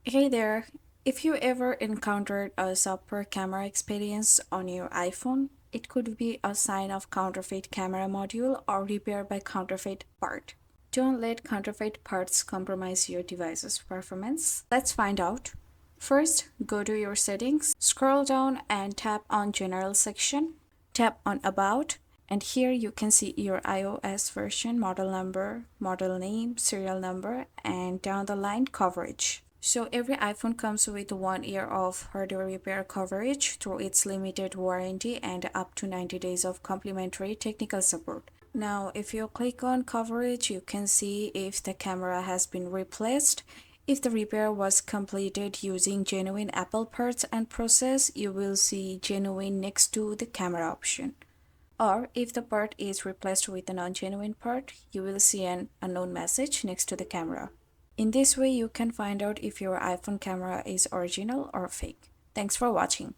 Hey there, if you ever encountered a subpar camera experience on your iPhone, it could be a sign of counterfeit camera module or repair by counterfeit part. Don't let counterfeit parts compromise your device's performance. Let's find out. First, go to your settings, scroll down and tap on General section, tap on About, and here you can see your iOS version, model number, model name, serial number, and down the line coverage. So every iPhone comes with 1 year of hardware repair coverage through its limited warranty and up to 90 days of complimentary technical support. Now, if you click on coverage, you can see if the camera has been replaced. If the repair was completed using genuine Apple parts and process, you will see genuine next to the camera option. Or if the part is replaced with a non-genuine part, you will see an unknown message next to the camera. In this way, you can find out if your iPhone camera is original or fake. Thanks for watching.